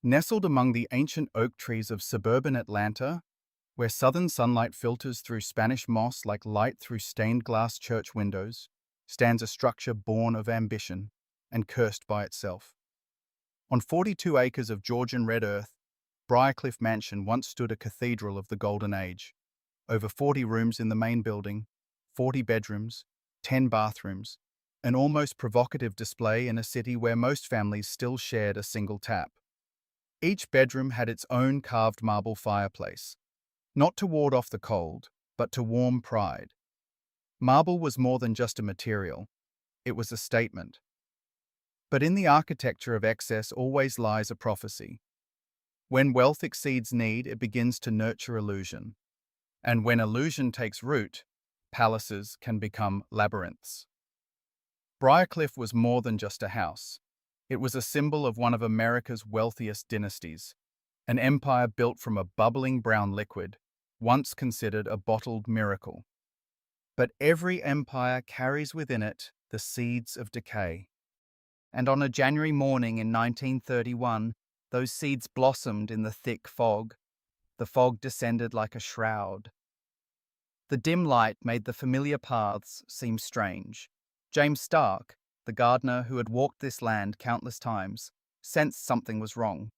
Nestled among the ancient oak trees of suburban Atlanta, where southern sunlight filters through Spanish moss like light through stained glass church windows, stands a structure born of ambition and cursed by itself. On 42 acres of Georgian red earth, Briarcliff Mansion once stood a cathedral of the Golden Age. Over 40 rooms in the main building, 40 bedrooms, 10 bathrooms, an almost provocative display in a city where most families still shared a single tap. Each bedroom had its own carved marble fireplace, not to ward off the cold, but to warm pride. Marble was more than just a material, it was a statement. But in the architecture of excess always lies a prophecy. When wealth exceeds need, it begins to nurture illusion. And when illusion takes root, palaces can become labyrinths. Briarcliff was more than just a house. It was a symbol of one of America's wealthiest dynasties, an empire built from a bubbling brown liquid, once considered a bottled miracle. But every empire carries within it the seeds of decay. And on a January morning in 1931, those seeds blossomed in the thick fog. The fog descended like a shroud. The dim light made the familiar paths seem strange. James Stark, the gardener who had walked this land countless times, sensed something was wrong.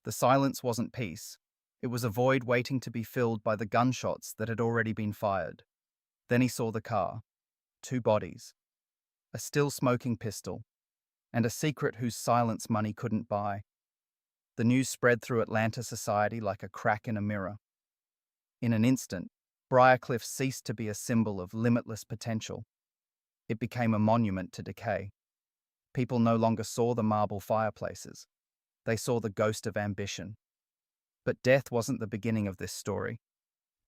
The silence wasn't peace. It was a void waiting to be filled by the gunshots that had already been fired. Then he saw the car. 2 bodies. A still smoking pistol. And a secret whose silence money couldn't buy. The news spread through Atlanta society like a crack in a mirror. In an instant, Briarcliff ceased to be a symbol of limitless potential. It became a monument to decay. People no longer saw the marble fireplaces. They saw the ghost of ambition. But death wasn't the beginning of this story.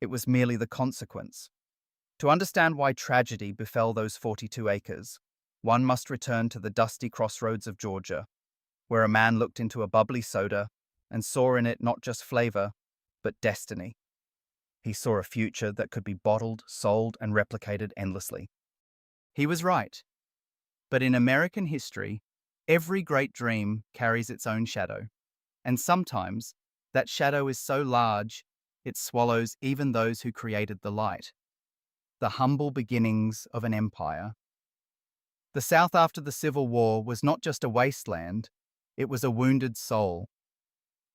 It was merely the consequence. To understand why tragedy befell those 42 acres, one must return to the dusty crossroads of Georgia, where a man looked into a bubbly soda and saw in it not just flavor, but destiny. He saw a future that could be bottled, sold, and replicated endlessly. He was right. But in American history, every great dream carries its own shadow, and sometimes that shadow is so large it swallows even those who created the light. The humble beginnings of an empire. The South after the Civil War was not just a wasteland, it was a wounded soul.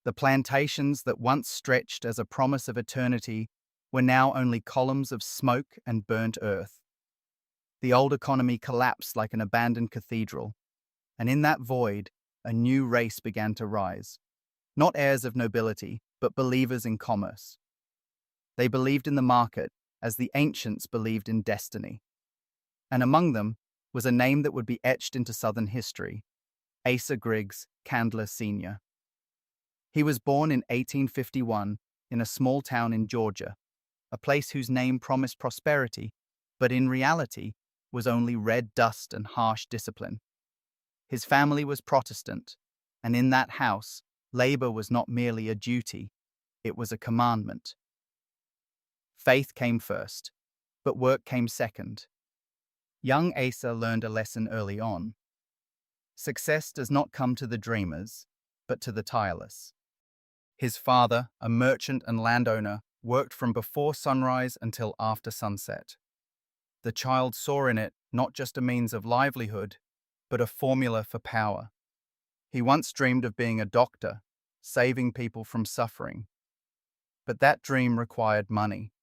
The plantations that once stretched as a promise of eternity were now only columns of smoke and burnt earth. The old economy collapsed like an abandoned cathedral, and in that void, a new race began to rise. Not heirs of nobility, but believers in commerce. They believed in the market as the ancients believed in destiny. And among them was a name that would be etched into Southern history, Asa Griggs Candler Sr. He was born in 1851 in a small town in Georgia, a place whose name promised prosperity, but in reality was only red dust and harsh discipline. His family was Protestant, and in that house, labor was not merely a duty, it was a commandment. Faith came first, but work came second. Young Asa learned a lesson early on. Success does not come to the dreamers, but to the tireless. His father, a merchant and landowner, worked from before sunrise until after sunset. The child saw in it not just a means of livelihood, but a formula for power. He once dreamed of being a doctor, saving people from suffering. But that dream required money.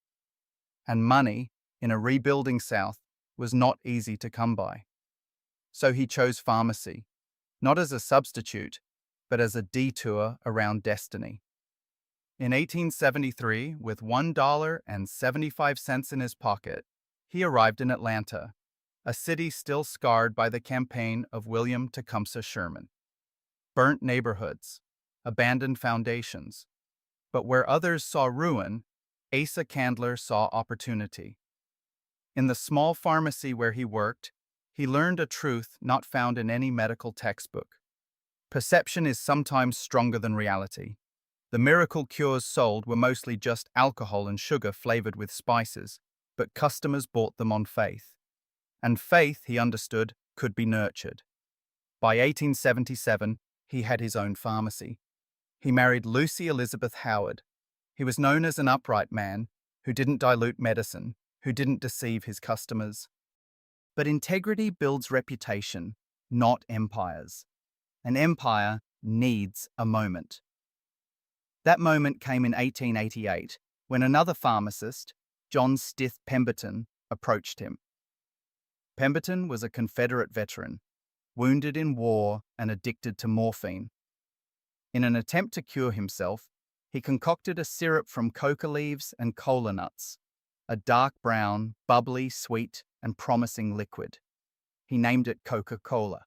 And money, in a rebuilding South, was not easy to come by. So he chose pharmacy, not as a substitute, but as a detour around destiny. In 1873, with $1.75 in his pocket, he arrived in Atlanta, a city still scarred by the campaign of William Tecumseh Sherman. Burnt neighborhoods, abandoned foundations. But where others saw ruin, Asa Candler saw opportunity. In the small pharmacy where he worked, he learned a truth not found in any medical textbook. Perception is sometimes stronger than reality. The miracle cures sold were mostly just alcohol and sugar flavored with spices, but customers bought them on faith. And faith, he understood, could be nurtured. By 1877, he had his own pharmacy. He married Lucy Elizabeth Howard. He was known as an upright man who didn't dilute medicine, who didn't deceive his customers. But integrity builds reputation, not empires. An empire needs a moment. That moment came in 1888 when another pharmacist, John Stith Pemberton, approached him. Pemberton was a Confederate veteran, wounded in war and addicted to morphine. In an attempt to cure himself, he concocted a syrup from coca leaves and cola nuts, a dark brown, bubbly, sweet, and promising liquid. He named it Coca-Cola.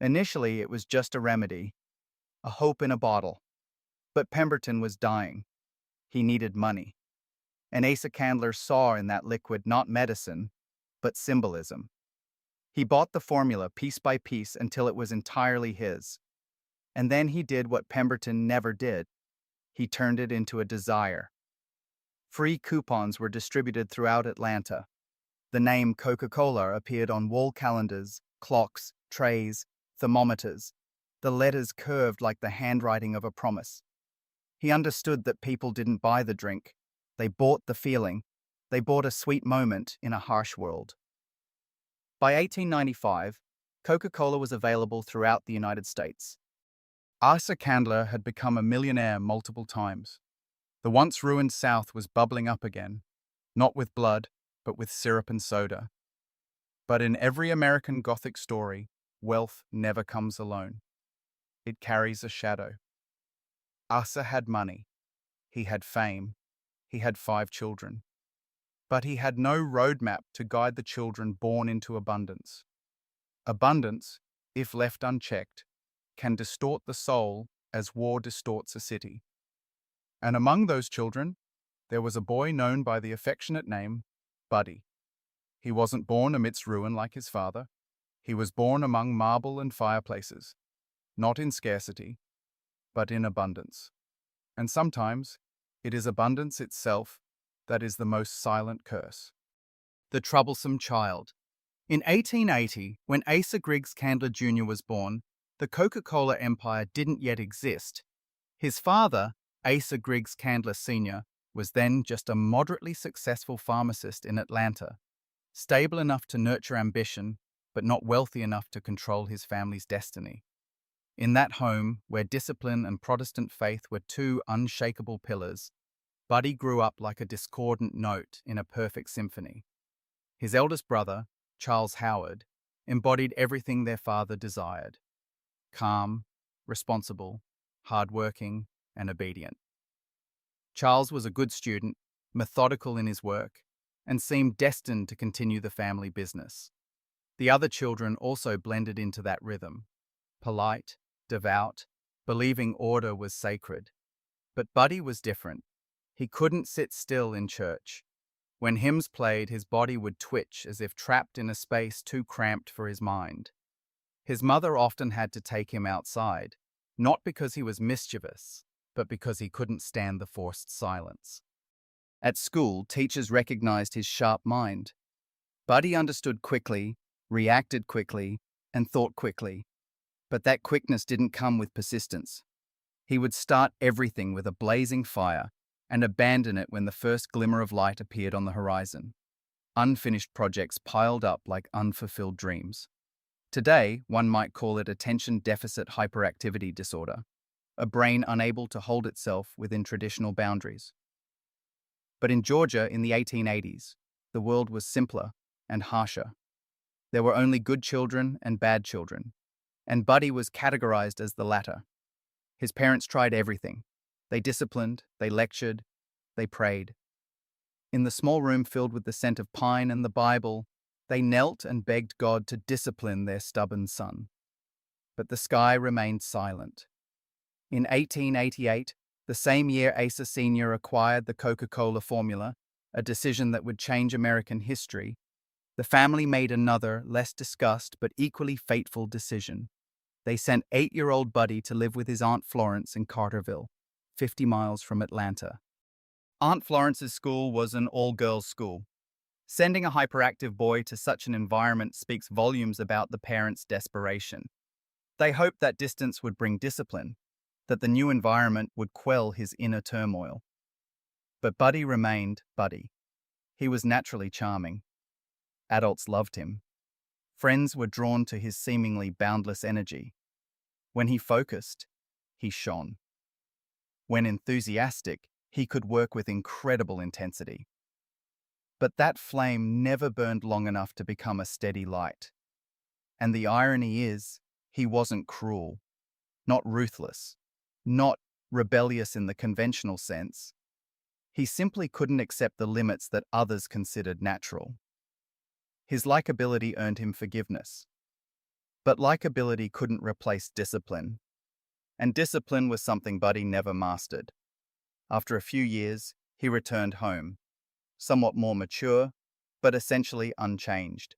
Initially, it was just a remedy, a hope in a bottle. But Pemberton was dying. He needed money. And Asa Candler saw in that liquid not medicine, but symbolism. He bought the formula piece by piece until it was entirely his. And then he did what Pemberton never did. He turned it into a desire. Free coupons were distributed throughout Atlanta. The name Coca-Cola appeared on wall calendars, clocks, trays, thermometers. The letters curved like the handwriting of a promise. He understood that people didn't buy the drink. They bought the feeling. They bought a sweet moment in a harsh world. By 1895, Coca-Cola was available throughout the United States. Asa Candler had become a millionaire multiple times. The once ruined South was bubbling up again, not with blood, but with syrup and soda. But in every American Gothic story, wealth never comes alone. It carries a shadow. Asa had money. He had fame. He had 5 children. But he had no roadmap to guide the children born into abundance. Abundance, if left unchecked, can distort the soul as war distorts a city. And among those children, there was a boy known by the affectionate name Buddy. He wasn't born amidst ruin like his father. He was born among marble and fireplaces, not in scarcity, but in abundance. And sometimes it is abundance itself that is the most silent curse. The troublesome child. In 1880, when Asa Griggs Candler Jr. was born, the Coca-Cola empire didn't yet exist. His father, Asa Griggs Candler Sr., was then just a moderately successful pharmacist in Atlanta, stable enough to nurture ambition, but not wealthy enough to control his family's destiny. In that home, where discipline and Protestant faith were 2 unshakable pillars, Buddy grew up like a discordant note in a perfect symphony. His eldest brother, Charles Howard, embodied everything their father desired: calm, responsible, hardworking, and obedient. Charles was a good student, methodical in his work, and seemed destined to continue the family business. The other children also blended into that rhythm, polite, devout, believing order was sacred. But Buddy was different. He couldn't sit still in church. When hymns played, his body would twitch as if trapped in a space too cramped for his mind. His mother often had to take him outside, not because he was mischievous, but because he couldn't stand the forced silence. At school, teachers recognized his sharp mind. Buddy understood quickly, reacted quickly, and thought quickly. But that quickness didn't come with persistence. He would start everything with a blazing fire and abandon it when the first glimmer of light appeared on the horizon. Unfinished projects piled up like unfulfilled dreams. Today, one might call it attention deficit hyperactivity disorder, a brain unable to hold itself within traditional boundaries. But in Georgia in the 1880s, the world was simpler and harsher. There were only good children and bad children, and Buddy was categorized as the latter. His parents tried everything. They disciplined, they lectured, they prayed. In the small room filled with the scent of pine and the Bible, they knelt and begged God to discipline their stubborn son. But the sky remained silent. In 1888, the same year Asa Sr. acquired the Coca-Cola formula, a decision that would change American history, the family made another, less discussed but equally fateful decision. They sent 8-year-old Buddy to live with his Aunt Florence in Carterville, 50 miles from Atlanta. Aunt Florence's school was an all-girls school. Sending a hyperactive boy to such an environment speaks volumes about the parents' desperation. They hoped that distance would bring discipline. that the new environment would quell his inner turmoil. But Buddy remained Buddy. He was naturally charming. Adults loved him. Friends were drawn to his seemingly boundless energy. When he focused, he shone. When enthusiastic, he could work with incredible intensity. But that flame never burned long enough to become a steady light. And the irony is, he wasn't cruel, not ruthless, not rebellious in the conventional sense. He simply couldn't accept the limits that others considered natural. His likability earned him forgiveness. But likability couldn't replace discipline. And discipline was something Buddy never mastered. After a few years, he returned home, somewhat more mature, but essentially unchanged.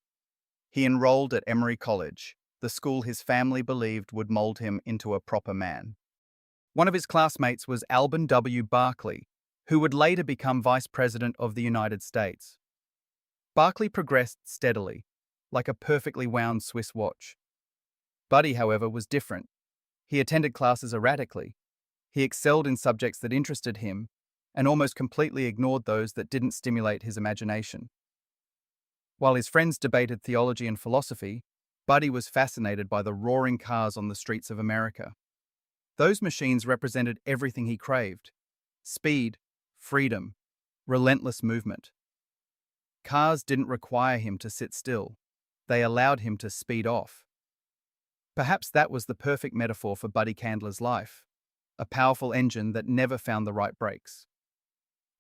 He enrolled at Emory College, the school his family believed would mold him into a proper man. One of his classmates was Alban W. Barkley, who would later become Vice President of the United States. Barkley progressed steadily, like a perfectly wound Swiss watch. Buddy, however, was different. He attended classes erratically. He excelled in subjects that interested him and almost completely ignored those that didn't stimulate his imagination. While his friends debated theology and philosophy, Buddy was fascinated by the roaring cars on the streets of America. Those machines represented everything he craved: speed, freedom, relentless movement. Cars didn't require him to sit still. They allowed him to speed off. Perhaps that was the perfect metaphor for Buddy Candler's life, a powerful engine that never found the right brakes.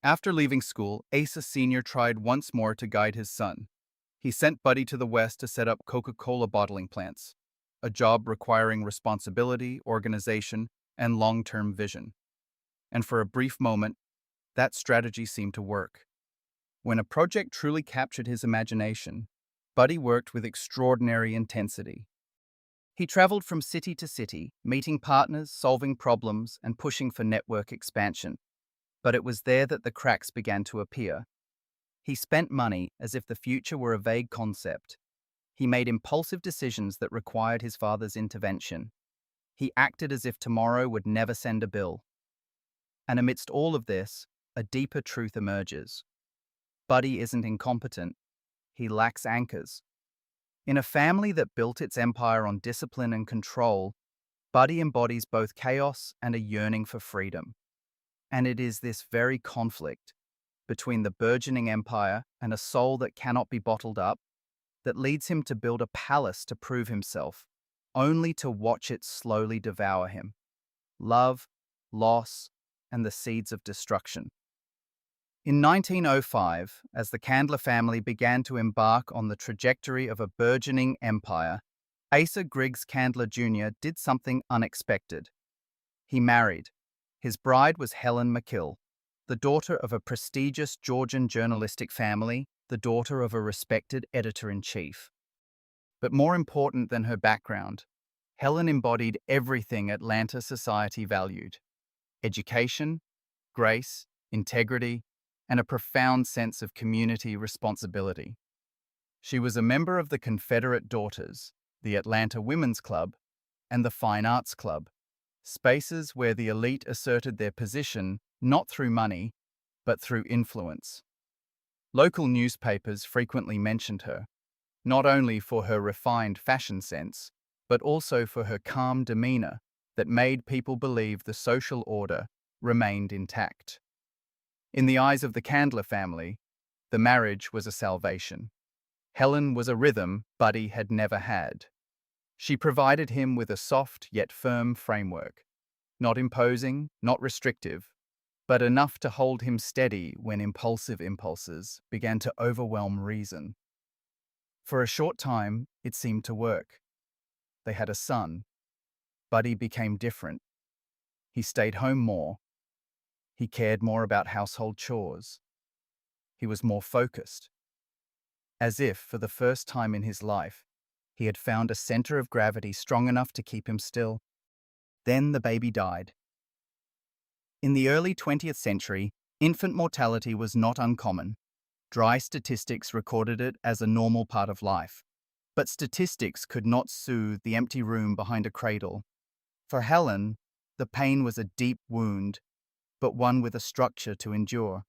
After leaving school, Asa Sr. tried once more to guide his son. He sent Buddy to the West to set up Coca-Cola bottling plants, a job requiring responsibility, organization, and long-term vision. And for a brief moment, that strategy seemed to work. When a project truly captured his imagination, Buddy worked with extraordinary intensity. He traveled from city to city, meeting partners, solving problems, and pushing for network expansion. But it was there that the cracks began to appear. He spent money as if the future were a vague concept. He made impulsive decisions that required his father's intervention. He acted as if tomorrow would never send a bill. And amidst all of this, a deeper truth emerges. Buddy isn't incompetent. He lacks anchors. In a family that built its empire on discipline and control, Buddy embodies both chaos and a yearning for freedom. And it is this very conflict between the burgeoning empire and a soul that cannot be bottled up that leads him to build a palace to prove himself, only to watch it slowly devour him. Love, loss, and the seeds of destruction. In 1905, as the Candler family began to embark on the trajectory of a burgeoning empire, Asa Griggs Candler Jr. did something unexpected. He married. His bride was Helen McKill, the daughter of a prestigious Georgian journalistic family, the daughter of a respected editor-in-chief. But more important than her background, Helen embodied everything Atlanta society valued: education, grace, integrity, and a profound sense of community responsibility. She was a member of the Confederate Daughters, the Atlanta Women's Club, and the Fine Arts Club, spaces where the elite asserted their position not through money, but through influence. Local newspapers frequently mentioned her, not only for her refined fashion sense, but also for her calm demeanor that made people believe the social order remained intact. In the eyes of the Candler family, the marriage was a salvation. Helen was a rhythm Buddy had never had. She provided him with a soft yet firm framework, not imposing, not restrictive, but enough to hold him steady when impulsive impulses began to overwhelm reason. For a short time, it seemed to work. They had a son. Buddy became different. He stayed home more. He cared more about household chores. He was more focused. As if, for the first time in his life, he had found a center of gravity strong enough to keep him still. Then the baby died. In the early 20th century, infant mortality was not uncommon. Dry statistics recorded it as a normal part of life. But statistics could not soothe the empty room behind a cradle. For Helen, The pain was a deep wound, but one with a structure to endure.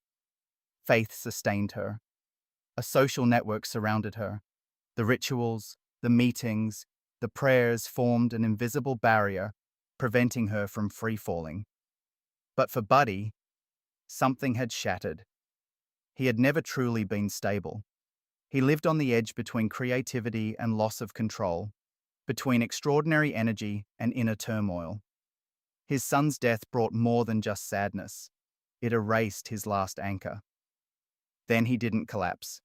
Faith sustained her. A social network surrounded her. The rituals, the meetings, the prayers formed an invisible barrier, preventing her from free-falling. But for Buddy, something had shattered. He had never truly been stable. He lived on the edge between creativity and loss of control, between extraordinary energy and inner turmoil. His son's death brought more than just sadness. It erased his last anchor. Then he didn't collapse.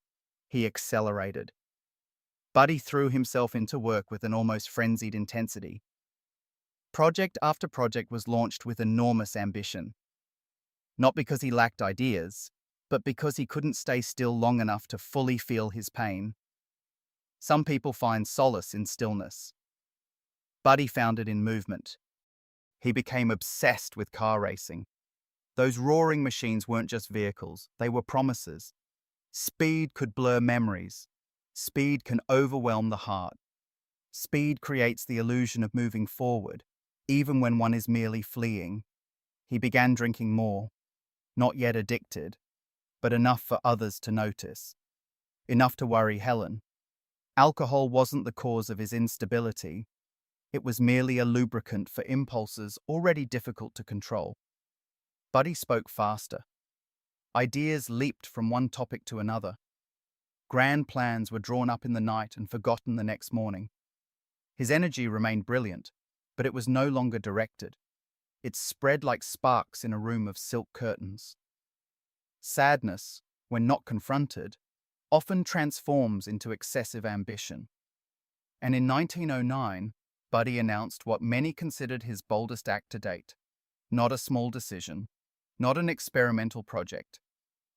He accelerated. Buddy threw himself into work with an almost frenzied intensity. Project after project was launched with enormous ambition. Not because he lacked ideas, but because he couldn't stay still long enough to fully feel his pain. Some people find solace in stillness. Buddy found it in movement. He became obsessed with car racing. Those roaring machines weren't just vehicles, they were promises. Speed could blur memories. Speed can overwhelm the heart. Speed creates the illusion of moving forward, even when one is merely fleeing. He began drinking more, not yet addicted, but enough for others to notice. Enough to worry Helen. Alcohol wasn't the cause of his instability. It was merely a lubricant for impulses already difficult to control. Buddy spoke faster. Ideas leaped from one topic to another. Grand plans were drawn up in the night and forgotten the next morning. His energy remained brilliant, but it was no longer directed. It spread like sparks in a room of silk curtains. Sadness, when not confronted, often transforms into excessive ambition. And in 1909, Buddy announced what many considered his boldest act to date. Not a small decision, not an experimental project,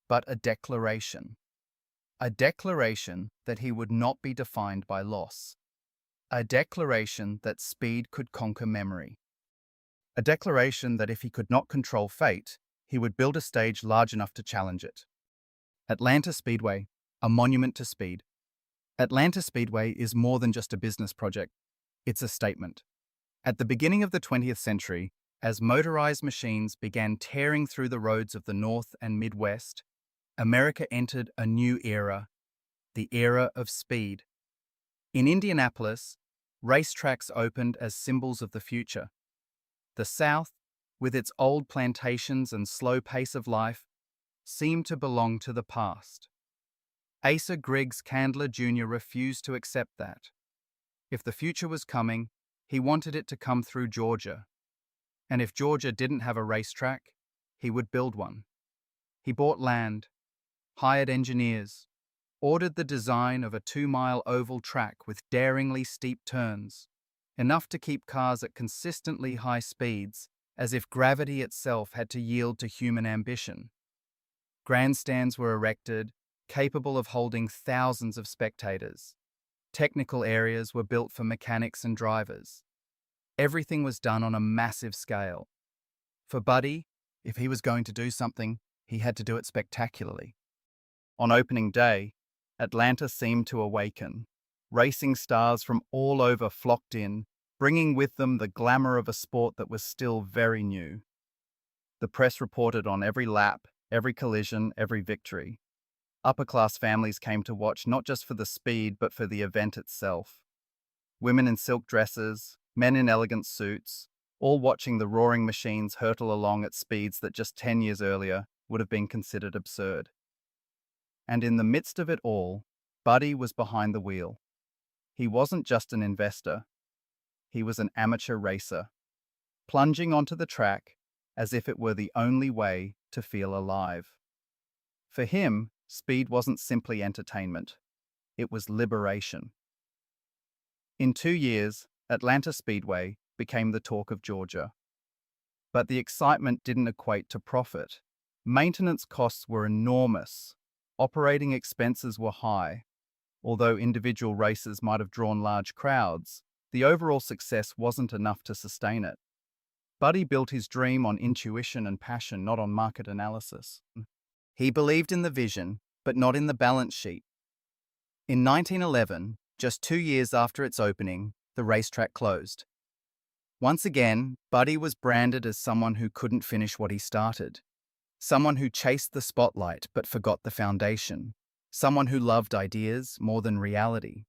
but a declaration. A declaration that he would not be defined by loss. A declaration that speed could conquer memory. A declaration that if he could not control fate, he would build a stage large enough to challenge it. Atlanta Speedway, a monument to speed. Atlanta Speedway is more than just a business project. It's a statement. At the beginning of the 20th century, as motorized machines began tearing through the roads of the North and Midwest, America entered a new era, the era of speed. In Indianapolis, racetracks opened as symbols of the future. The South, with its old plantations and slow pace of life, seemed to belong to the past. Asa Griggs Candler Jr. refused to accept that. If the future was coming, he wanted it to come through Georgia. And if Georgia didn't have a racetrack, he would build one. He bought land, hired engineers, ordered the design of a 2-mile oval track with daringly steep turns, enough to keep cars at consistently high speeds, as if gravity itself had to yield to human ambition. Grandstands were erected, capable of holding thousands of spectators. Technical areas were built for mechanics and drivers. Everything was done on a massive scale. For Buddy, if he was going to do something, he had to do it spectacularly. On opening day, Atlanta seemed to awaken. Racing stars from all over flocked in, bringing with them the glamour of a sport that was still very new. The press reported on every lap, every collision, every victory. Upper-class families came to watch not just for the speed, but for the event itself. Women in silk dresses, men in elegant suits, all watching the roaring machines hurtle along at speeds that just 10 years earlier would have been considered absurd. And in the midst of it all, Buddy was behind the wheel. He wasn't just an investor. He was an amateur racer, plunging onto the track as if it were the only way to feel alive. For him, speed wasn't simply entertainment. It was liberation. In 2 years, Atlanta Speedway became the talk of Georgia. But the excitement didn't equate to profit. Maintenance costs were enormous. Operating expenses were high. Although individual races might have drawn large crowds, the overall success wasn't enough to sustain it. Buddy built his dream on intuition and passion, not on market analysis. He believed in the vision, but not in the balance sheet. In 1911, just 2 years after its opening, the racetrack closed. Once again, Buddy was branded as someone who couldn't finish what he started. Someone who chased the spotlight but forgot the foundation. Someone who loved ideas more than reality.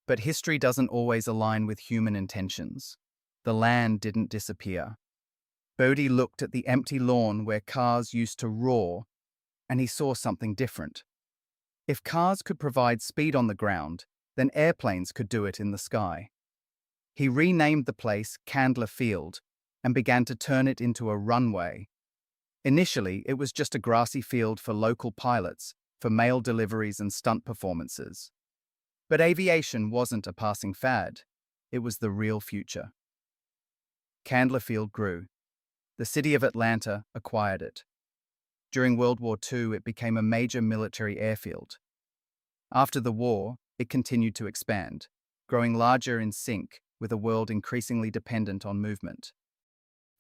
But history doesn't always align with human intentions. The land didn't disappear. Bodhi looked at the empty lawn where cars used to roar, and he saw something different. If cars could provide speed on the ground, then airplanes could do it in the sky. He renamed the place Candler Field and began to turn it into a runway. Initially, it was just a grassy field for local pilots, for mail deliveries and stunt performances. But aviation wasn't a passing fad. It was the real future. Candler Field grew. The city of Atlanta acquired it. During World War II, it became a major military airfield. After the war, it continued to expand, growing larger in sync with a world increasingly dependent on movement.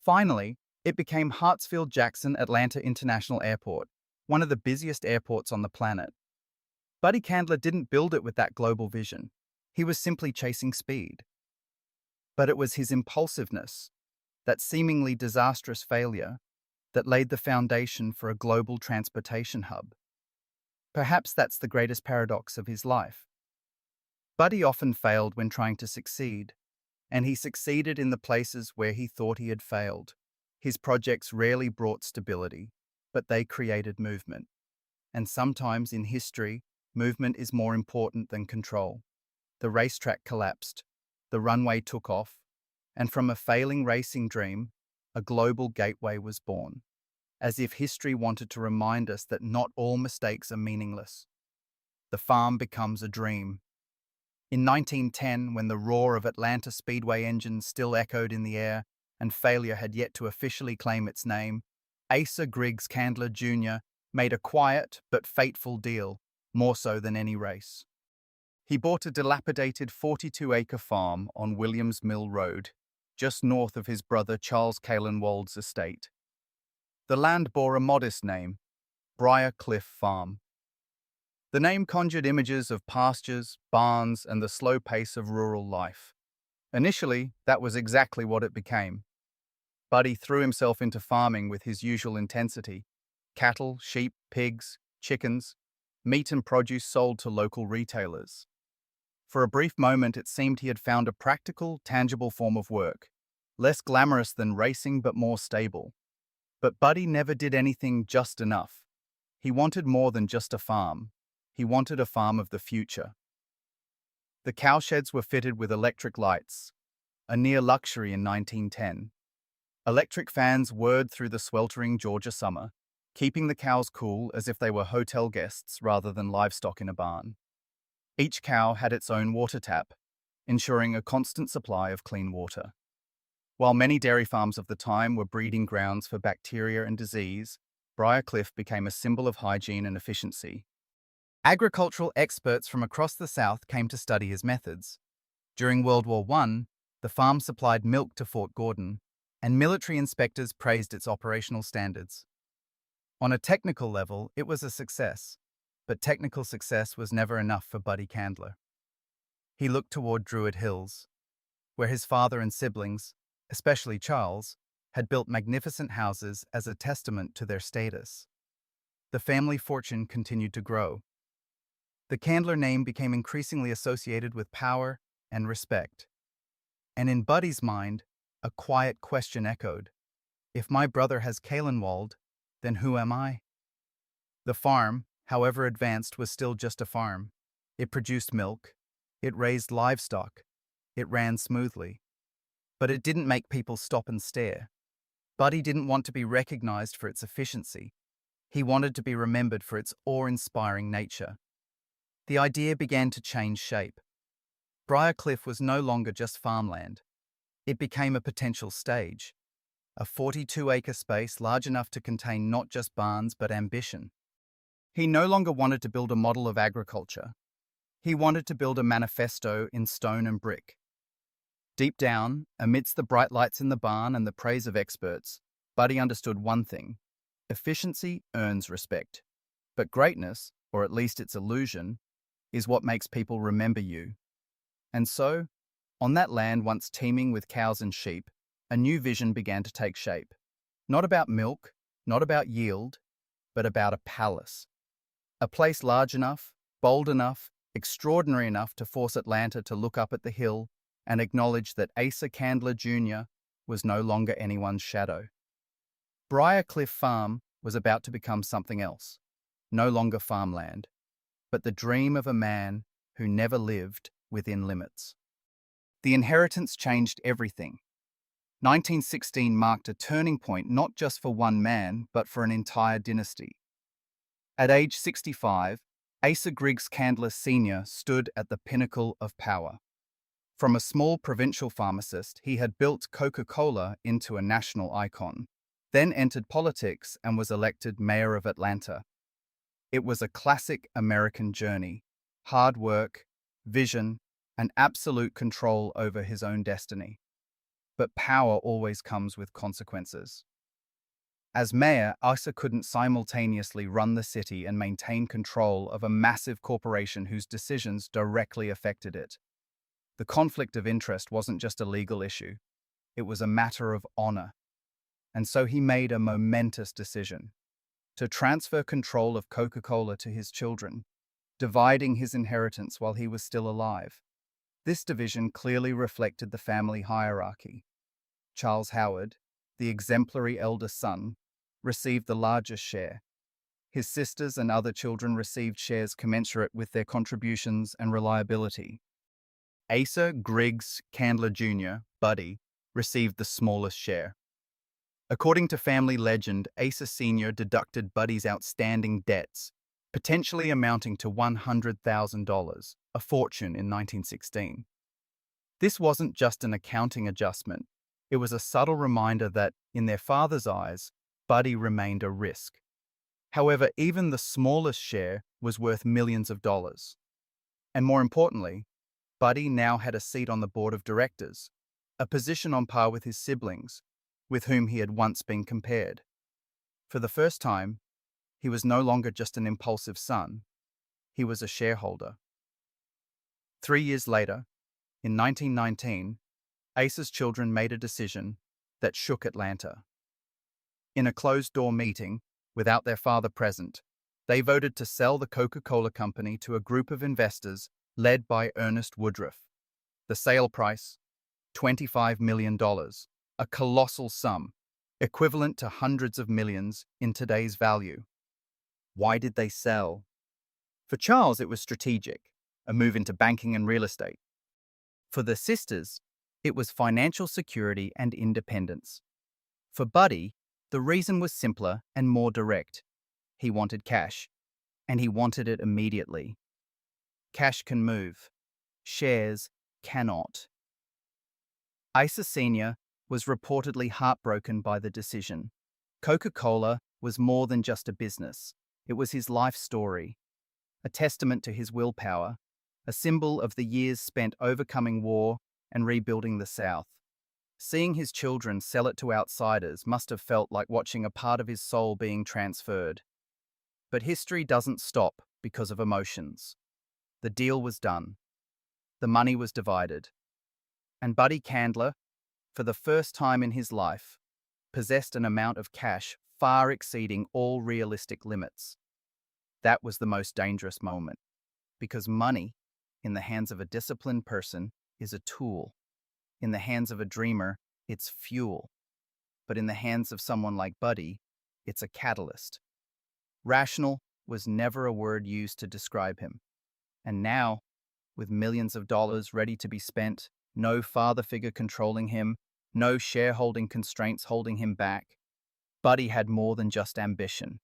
Finally, it became Hartsfield-Jackson Atlanta International Airport, one of the busiest airports on the planet. Buddy Candler didn't build it with that global vision. He was simply chasing speed. But it was his impulsiveness, that seemingly disastrous failure, that laid the foundation for a global transportation hub. Perhaps that's the greatest paradox of his life. Buddy often failed when trying to succeed, and he succeeded in the places where he thought he had failed. His projects rarely brought stability, but they created movement. And sometimes in history, movement is more important than control. The racetrack collapsed, the runway took off, and from a failing racing dream, a global gateway was born, as if history wanted to remind us that not all mistakes are meaningless. The farm becomes a dream. In 1910, when the roar of Atlanta Speedway engines still echoed in the air and failure had yet to officially claim its name, Asa Griggs Candler Jr. made a quiet but fateful deal, more so than any race. He bought a dilapidated 42-acre farm on Williams Mill Road, just north of his brother Charles Calenwold's estate. The land bore a modest name, Briarcliff Farm. The name conjured images of pastures, barns, and the slow pace of rural life. Initially, that was exactly what it became. Buddy threw himself into farming with his usual intensity. Cattle, sheep, pigs, chickens, meat and produce sold to local retailers. For a brief moment, it seemed he had found a practical, tangible form of work, less glamorous than racing but more stable. But Buddy never did anything just enough. He wanted more than just a farm. He wanted a farm of the future. The cowsheds were fitted with electric lights, a near luxury in 1910. Electric fans whirred through the sweltering Georgia summer, keeping the cows cool as if they were hotel guests rather than livestock in a barn. Each cow had its own water tap, ensuring a constant supply of clean water. While many dairy farms of the time were breeding grounds for bacteria and disease, Briarcliff became a symbol of hygiene and efficiency. Agricultural experts from across the South came to study his methods. During World War I, the farm supplied milk to Fort Gordon, and military inspectors praised its operational standards. On a technical level, it was a success, but technical success was never enough for Buddy Candler. He looked toward Druid Hills, where his father and siblings, especially Charles, had built magnificent houses as a testament to their status. The family fortune continued to grow. The Candler name became increasingly associated with power and respect. And in Buddy's mind, a quiet question echoed. If my brother has Calenwold, then who am I? The farm, however advanced, was still just a farm. It produced milk. It raised livestock. It ran smoothly. But it didn't make people stop and stare. Buddy didn't want to be recognized for its efficiency. He wanted to be remembered for its awe-inspiring nature. The idea began to change shape. Briarcliff was no longer just farmland. It became a potential stage, a 42-acre space large enough to contain not just barns but ambition. He no longer wanted to build a model of agriculture. He wanted to build a manifesto in stone and brick. Deep down, amidst the bright lights in the barn and the praise of experts, Buddy understood one thing: efficiency earns respect. But greatness, or at least its illusion, is what makes people remember you. And so, on that land once teeming with cows and sheep, a new vision began to take shape. Not about milk, not about yield, but about a palace. A place large enough, bold enough, extraordinary enough to force Atlanta to look up at the hill and acknowledge that Asa Candler Jr. was no longer anyone's shadow. Briarcliff Farm was about to become something else, no longer farmland, but the dream of a man who never lived within limits. The inheritance changed everything. 1916 marked a turning point not just for one man, but for an entire dynasty. At age 65, Asa Griggs Candler Sr. stood at the pinnacle of power. From a small provincial pharmacist, he had built Coca-Cola into a national icon, then entered politics and was elected mayor of Atlanta. It was a classic American journey: hard work, vision, and absolute control over his own destiny. But power always comes with consequences. As mayor, Asa couldn't simultaneously run the city and maintain control of a massive corporation whose decisions directly affected it. The conflict of interest wasn't just a legal issue, it was a matter of honor. And so he made a momentous decision: to transfer control of Coca-Cola to his children, dividing his inheritance while he was still alive. This division clearly reflected the family hierarchy. Charles Howard, the exemplary eldest son, received the largest share. His sisters and other children received shares commensurate with their contributions and reliability. Asa Griggs Candler Jr., Buddy, received the smallest share. According to family legend, Asa Sr. deducted Buddy's outstanding debts, potentially amounting to $100,000, a fortune in 1916. This wasn't just an accounting adjustment. It was a subtle reminder that, in their father's eyes, Buddy remained a risk. However, even the smallest share was worth millions of dollars. And more importantly, Buddy now had a seat on the board of directors, a position on par with his siblings, with whom he had once been compared. For the first time, he was no longer just an impulsive son. He was a shareholder. 3 years later, in 1919, Asa's children made a decision that shook Atlanta. In a closed-door meeting, without their father present, they voted to sell the Coca-Cola Company to a group of investors led by Ernest Woodruff. The sale price, $25 million, a colossal sum, equivalent to hundreds of millions in today's value. Why did they sell? For Charles, it was strategic, a move into banking and real estate. For the sisters, it was financial security and independence. For Buddy, the reason was simpler and more direct. He wanted cash, and he wanted it immediately. Cash can move. Shares cannot. Asa Sr. was reportedly heartbroken by the decision. Coca-Cola was more than just a business. It was his life story, a testament to his willpower, a symbol of the years spent overcoming war and rebuilding the South. Seeing his children sell it to outsiders must have felt like watching a part of his soul being transferred. But history doesn't stop because of emotions. The deal was done. The money was divided. And Buddy Candler, for the first time in his life, possessed an amount of cash far exceeding all realistic limits. That was the most dangerous moment, because money, in the hands of a disciplined person, is a tool. In the hands of a dreamer, it's fuel. But in the hands of someone like Buddy, it's a catalyst. Rational was never a word used to describe him. And now, with millions of dollars ready to be spent, no father figure controlling him, no shareholding constraints holding him back, Buddy had more than just ambition.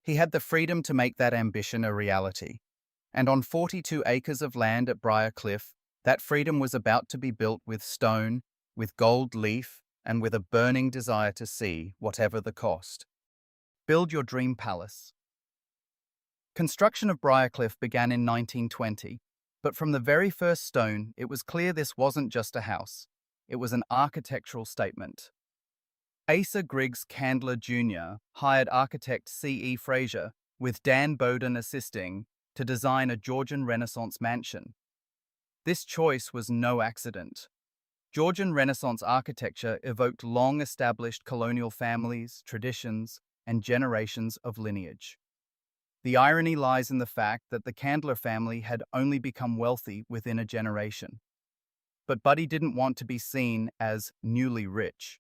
He had the freedom to make that ambition a reality. And on 42 acres of land at Briarcliff, that freedom was about to be built with stone, with gold leaf, and with a burning desire to see, whatever the cost. Build your dream palace. Construction of Briarcliff began in 1920, but from the very first stone, it was clear this wasn't just a house. It was an architectural statement. Asa Griggs Candler Jr. hired architect C.E. Fraser, with Dan Bowden assisting, to design a Georgian Renaissance mansion. This choice was no accident. Georgian Renaissance architecture evoked long-established colonial families, traditions, and generations of lineage. The irony lies in the fact that the Candler family had only become wealthy within a generation. But Buddy didn't want to be seen as newly rich.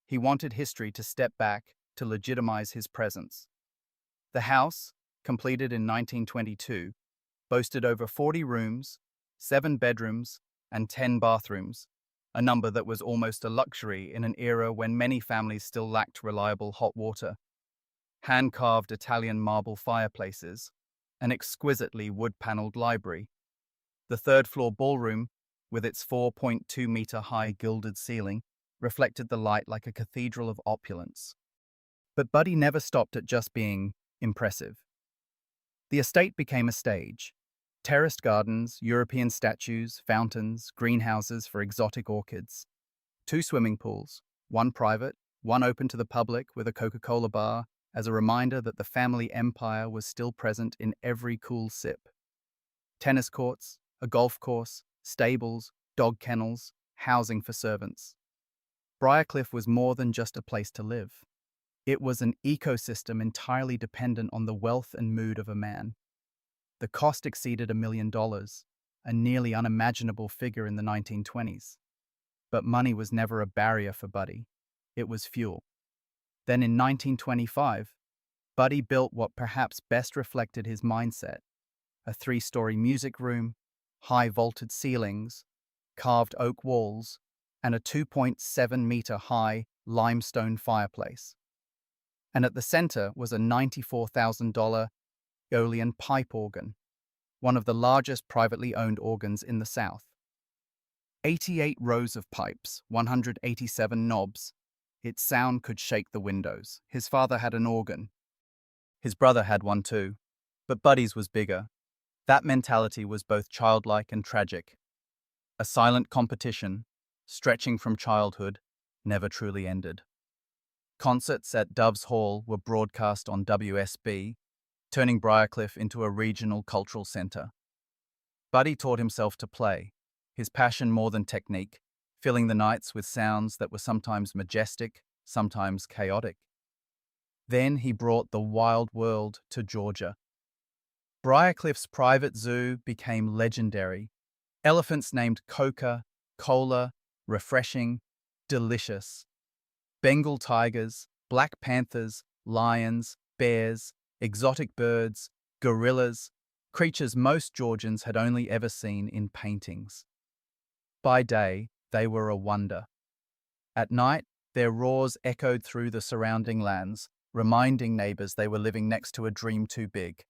He wanted history to step back to legitimize his presence. The house, completed in 1922, boasted over 40 rooms, 7 bedrooms, and 10 bathrooms, a number that was almost a luxury in an era when many families still lacked reliable hot water. Hand-carved Italian marble fireplaces, an exquisitely wood-paneled library. The third-floor ballroom, with its 4.2-meter-high gilded ceiling, reflected the light like a cathedral of opulence. But Buddy never stopped at just being impressive. The estate became a stage. Terraced gardens, European statues, fountains, greenhouses for exotic orchids. 2 swimming pools, one private, one open to the public with a Coca-Cola bar, as a reminder that the family empire was still present in every cool sip. Tennis courts, a golf course, stables, dog kennels, housing for servants. Briarcliff was more than just a place to live. It was an ecosystem entirely dependent on the wealth and mood of a man. The cost exceeded $1 million, a nearly unimaginable figure in the 1920s. But money was never a barrier for Buddy. It was fuel. Then in 1925, Buddy built what perhaps best reflected his mindset: a 3-story music room, high vaulted ceilings, carved oak walls, and a 2.7-meter-high limestone fireplace. And at the center was a $94,000 Aeolian pipe organ, one of the largest privately owned organs in the South. 88 rows of pipes, 187 knobs. Its sound could shake the windows. His father had an organ. His brother had one too, but Buddy's was bigger. That mentality was both childlike and tragic. A silent competition, stretching from childhood, never truly ended. Concerts at Dove's Hall were broadcast on WSB, turning Briarcliff into a regional cultural center. Buddy taught himself to play, his passion more than technique, filling the nights with sounds that were sometimes majestic, sometimes chaotic. Then he brought the wild world to Georgia. Briarcliff's private zoo became legendary. Elephants named Coca, Cola, refreshing, delicious. Bengal tigers, black panthers, lions, bears, exotic birds, gorillas, creatures most Georgians had only ever seen in paintings. By day, they were a wonder. At night, their roars echoed through the surrounding lands, reminding neighbors they were living next to a dream too big.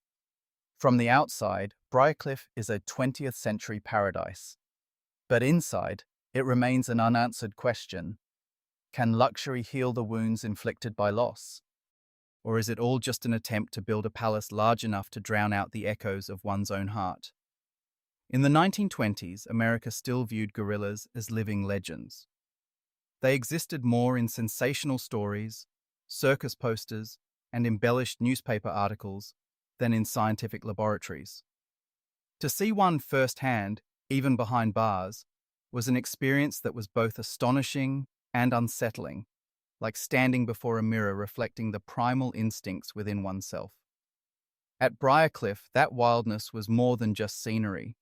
From the outside, Briarcliff is a 20th century paradise. But inside, it remains an unanswered question. Can luxury heal the wounds inflicted by loss? Or is it all just an attempt to build a palace large enough to drown out the echoes of one's own heart? In the 1920s, America still viewed gorillas as living legends. They existed more in sensational stories, circus posters, and embellished newspaper articles than in scientific laboratories. To see one firsthand, even behind bars, was an experience that was both astonishing and unsettling, like standing before a mirror reflecting the primal instincts within oneself. At Briarcliff, that wildness was more than just scenery.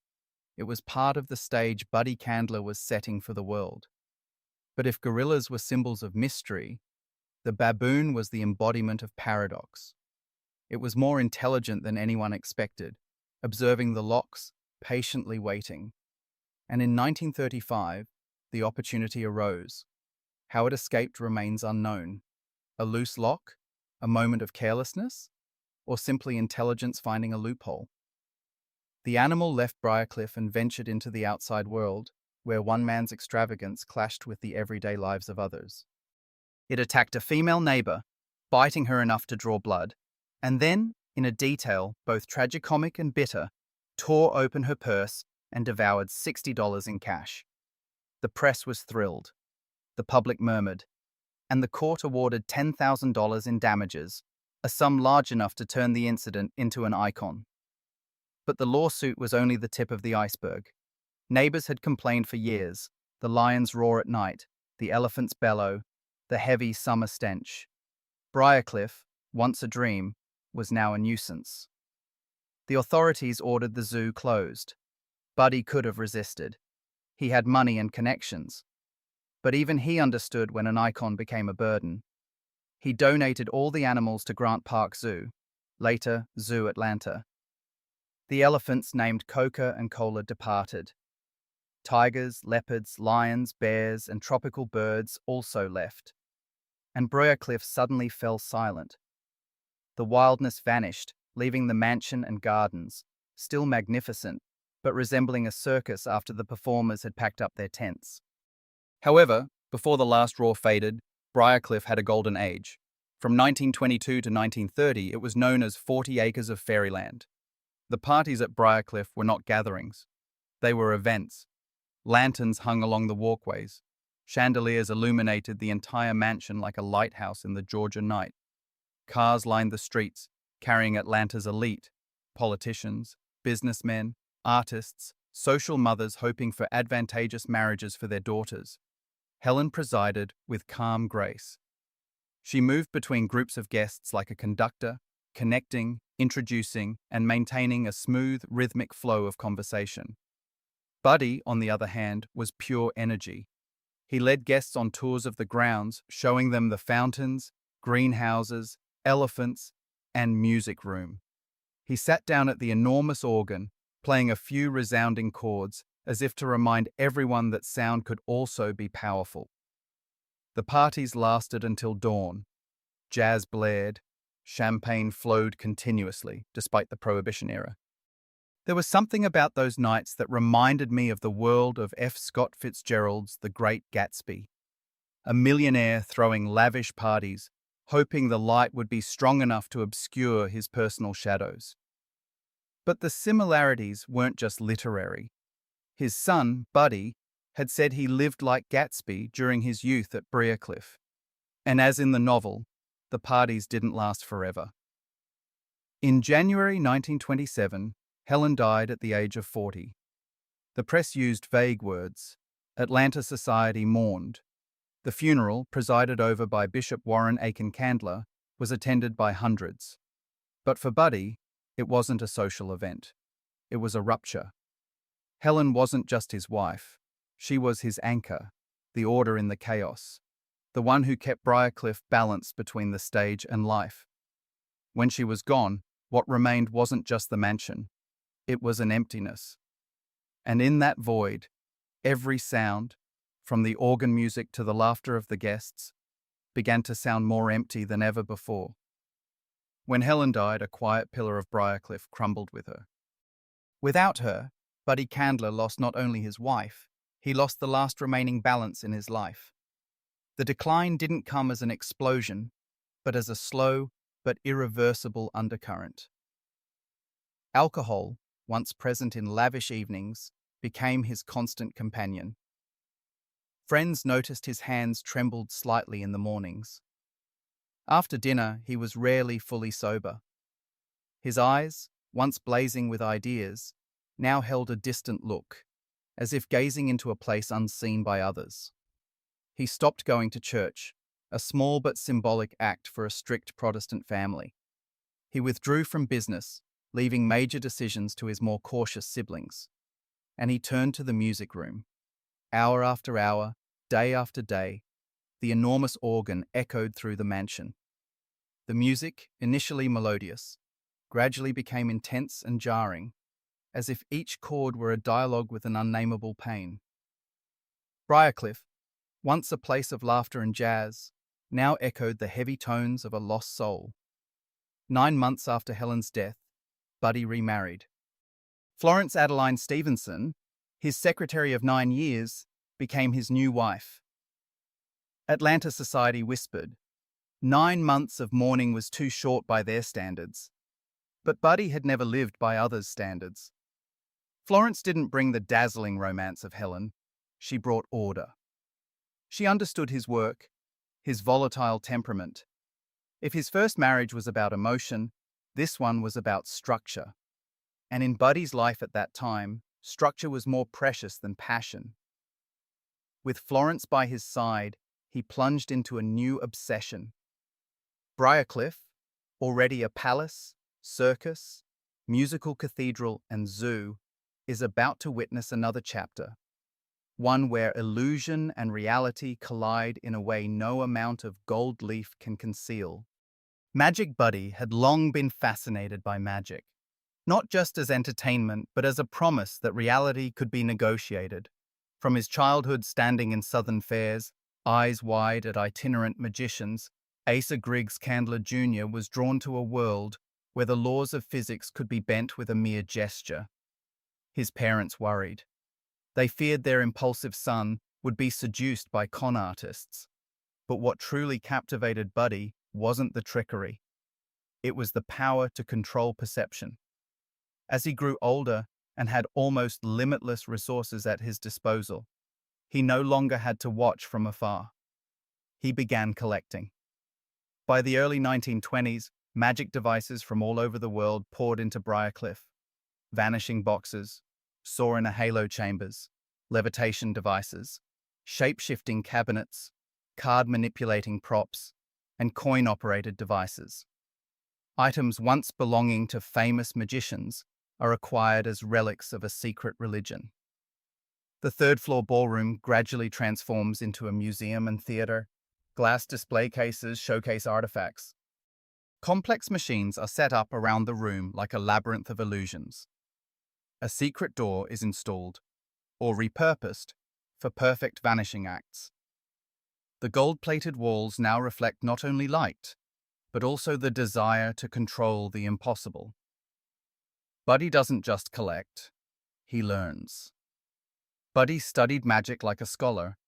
It was part of the stage Buddy Candler was setting for the world. But if gorillas were symbols of mystery, the baboon was the embodiment of paradox. It was more intelligent than anyone expected, observing the locks, patiently waiting. And in 1935, the opportunity arose. How it escaped remains unknown. A loose lock? A moment of carelessness? Or simply intelligence finding a loophole? The animal left Briarcliff and ventured into the outside world, where one man's extravagance clashed with the everyday lives of others. It attacked a female neighbor, biting her enough to draw blood, and then, in a detail both tragicomic and bitter, tore open her purse and devoured $60 in cash. The press was thrilled. The public murmured, and the court awarded $10,000 in damages, a sum large enough to turn the incident into an icon. But the lawsuit was only the tip of the iceberg. Neighbors had complained for years. The lions roar at night, the elephants bellow, the heavy summer stench. Briarcliff, once a dream, was now a nuisance. The authorities ordered the zoo closed. Buddy could have resisted. He had money and connections. But even he understood when an icon became a burden. He donated all the animals to Grant Park Zoo, later Zoo Atlanta. The elephants named Coca and Cola departed. Tigers, leopards, lions, bears, and tropical birds also left. And Briarcliff suddenly fell silent. The wildness vanished, leaving the mansion and gardens, still magnificent, but resembling a circus after the performers had packed up their tents. However, before the last roar faded, Briarcliff had a golden age. From 1922 to 1930, it was known as 40 acres of fairyland. The parties at Briarcliff were not gatherings. They were events. Lanterns hung along the walkways. Chandeliers illuminated the entire mansion like a lighthouse in the Georgia night. Cars lined the streets, carrying Atlanta's elite, politicians, businessmen, artists, social mothers hoping for advantageous marriages for their daughters. Helen presided with calm grace. She moved between groups of guests like a conductor, connecting, introducing, and maintaining a smooth, rhythmic flow of conversation. Buddy, on the other hand, was pure energy. He led guests on tours of the grounds, showing them the fountains, greenhouses, elephants, and music room. He sat down at the enormous organ, playing a few resounding chords, as if to remind everyone that sound could also be powerful. The parties lasted until dawn. Jazz blared, champagne flowed continuously, despite the Prohibition era. There was something about those nights that reminded me of the world of F. Scott Fitzgerald's The Great Gatsby. A millionaire throwing lavish parties, hoping the light would be strong enough to obscure his personal shadows. But the similarities weren't just literary. His son, Buddy, had said he lived like Gatsby during his youth at Briarcliff. And as in the novel, the parties didn't last forever. In January 1927, Helen died at the age of 40. The press used vague words. Atlanta society mourned. The funeral, presided over by Bishop Warren Aiken Candler, was attended by hundreds. But for Buddy, it wasn't a social event. It was a rupture. Helen wasn't just his wife. She was his anchor, the order in the chaos, the one who kept Briarcliff balanced between the stage and life. When she was gone, what remained wasn't just the mansion. It was an emptiness. And in that void, every sound, from the organ music to the laughter of the guests, began to sound more empty than ever before. When Helen died, a quiet pillar of Briarcliff crumbled with her. Without her, Buddy Candler lost not only his wife, he lost the last remaining balance in his life. The decline didn't come as an explosion, but as a slow but irreversible undercurrent. Alcohol, once present in lavish evenings, became his constant companion. Friends noticed his hands trembled slightly in the mornings. After dinner, he was rarely fully sober. His eyes, once blazing with ideas, now held a distant look, as if gazing into a place unseen by others. He stopped going to church, a small but symbolic act for a strict Protestant family. He withdrew from business, leaving major decisions to his more cautious siblings. And he turned to the music room. Hour after hour, day after day, the enormous organ echoed through the mansion. The music, initially melodious, gradually became intense and jarring, as if each chord were a dialogue with an unnameable pain. Briarcliff, once a place of laughter and jazz, now echoed the heavy tones of a lost soul. 9 months after Helen's death, Buddy remarried. Florence Adeline Stevenson, his secretary of 9 years, became his new wife. Atlanta society whispered, 9 months of mourning was too short by their standards. But Buddy had never lived by others' standards. Florence didn't bring the dazzling romance of Helen. She brought order. She understood his work, his volatile temperament. If his first marriage was about emotion, this one was about structure. And in Buddy's life at that time, structure was more precious than passion. With Florence by his side, he plunged into a new obsession. Briarcliff, already a palace, circus, musical cathedral, and zoo, is about to witness another chapter, one where illusion and reality collide in a way no amount of gold leaf can conceal. Magic Buddy had long been fascinated by magic, not just as entertainment, but as a promise that reality could be negotiated. From his childhood standing in southern fairs, eyes wide at itinerant magicians, Asa Griggs Candler Jr. was drawn to a world where the laws of physics could be bent with a mere gesture. His parents worried. They feared their impulsive son would be seduced by con artists. But what truly captivated Buddy wasn't the trickery. It was the power to control perception. As he grew older and had almost limitless resources at his disposal, he no longer had to watch from afar. He began collecting. By the early 1920s, magic devices from all over the world poured into Briarcliff. Vanishing boxes, saw-in-a-halo chambers, levitation devices, shape-shifting cabinets, card-manipulating props, and coin-operated devices. Items once belonging to famous magicians are acquired as relics of a secret religion. The third-floor ballroom gradually transforms into a museum and theater. Glass display cases showcase artifacts. Complex machines are set up around the room like a labyrinth of illusions. A secret door is installed, or repurposed, for perfect vanishing acts. The gold-plated walls now reflect not only light, but also the desire to control the impossible. Buddy doesn't just collect, he learns. Buddy studied magic like a scholar.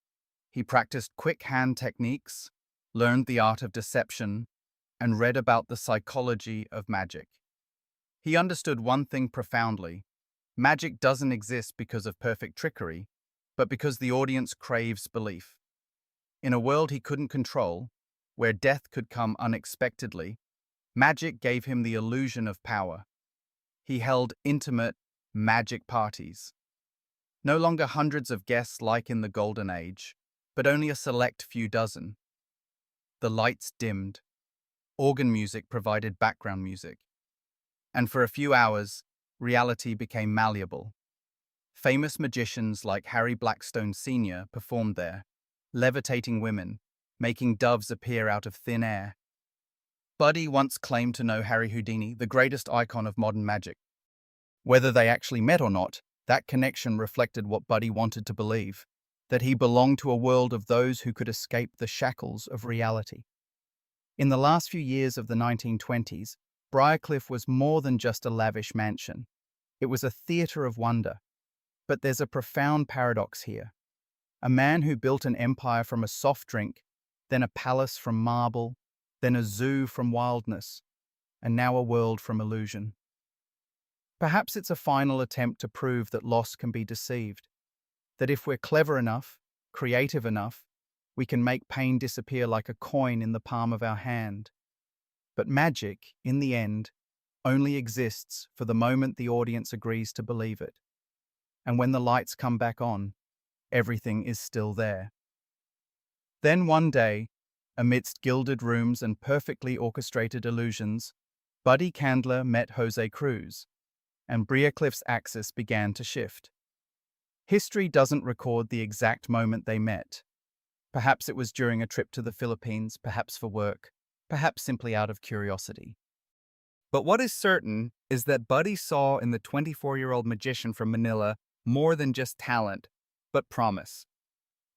He practiced quick hand techniques, learned the art of deception, and read about the psychology of magic. He understood one thing profoundly. Magic doesn't exist because of perfect trickery, but because the audience craves belief. In a world he couldn't control, where death could come unexpectedly, magic gave him the illusion of power. He held intimate, magic parties. No longer hundreds of guests like in the Golden Age, but only a select few dozen. The lights dimmed. Organ music provided background music. And for a few hours, reality became malleable. Famous magicians like Harry Blackstone Sr. performed there, levitating women, making doves appear out of thin air. Buddy once claimed to know Harry Houdini, the greatest icon of modern magic. Whether they actually met or not, that connection reflected what Buddy wanted to believe, that he belonged to a world of those who could escape the shackles of reality. In the last few years of the 1920s, Briarcliff was more than just a lavish mansion. It was a theater of wonder. But there's a profound paradox here. A man who built an empire from a soft drink, then a palace from marble, then a zoo from wildness, and now a world from illusion. Perhaps it's a final attempt to prove that loss can be deceived, that if we're clever enough, creative enough, we can make pain disappear like a coin in the palm of our hand. But magic, in the end, only exists for the moment the audience agrees to believe it. And when the lights come back on, everything is still there. Then one day, amidst gilded rooms and perfectly orchestrated illusions, Buddy Candler met Jose Cruz, and Briarcliff's axis began to shift. History doesn't record the exact moment they met. Perhaps it was during a trip to the Philippines, perhaps for work, perhaps simply out of curiosity. But what is certain is that Buddy saw in the 24-year-old magician from Manila more than just talent, but promise.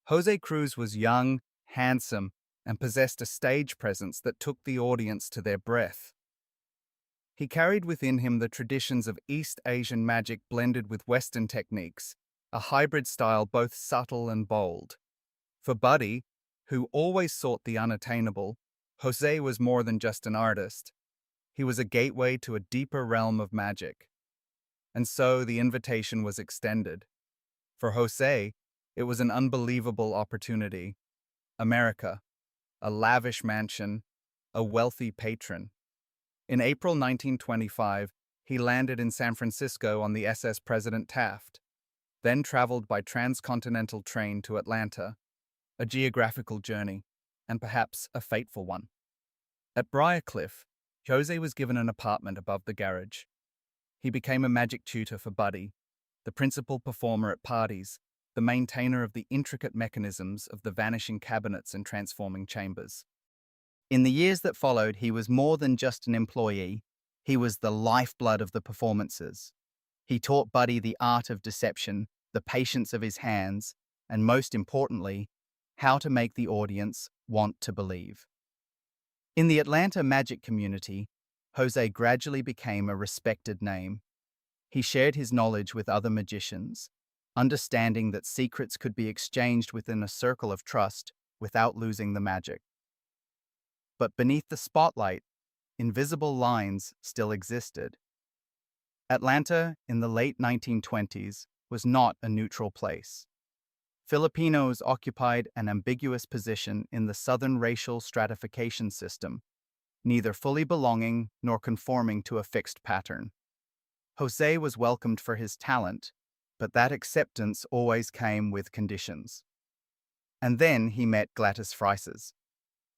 Jose Cruz was young, handsome, and possessed a stage presence that took the audience to their breath. He carried within him the traditions of East Asian magic blended with Western techniques, a hybrid style both subtle and bold. For Buddy, who always sought the unattainable, Jose was more than just an artist. He was a gateway to a deeper realm of magic. And so the invitation was extended. For Jose, it was an unbelievable opportunity. America, a lavish mansion, a wealthy patron. In April 1925, he landed in San Francisco on the SS President Taft. then traveled by transcontinental train to Atlanta, a geographical journey, and perhaps a fateful one. At Briarcliff, Jose was given an apartment above the garage. He became a magic tutor for Buddy, the principal performer at parties, the maintainer of the intricate mechanisms of the vanishing cabinets and transforming chambers. In the years that followed, he was more than just an employee. He was the lifeblood of the performances. He taught Buddy the art of deception, the patience of his hands, and most importantly, how to make the audience want to believe. In the Atlanta magic community, Jose gradually became a respected name. He shared his knowledge with other magicians, understanding that secrets could be exchanged within a circle of trust without losing the magic. But beneath the spotlight, invisible lines still existed. Atlanta in the late 1920s was not a neutral place. Filipinos occupied an ambiguous position in the Southern racial stratification system, neither fully belonging nor conforming to a fixed pattern. Jose was welcomed for his talent, but that acceptance always came with conditions. And then he met Gladys Frises.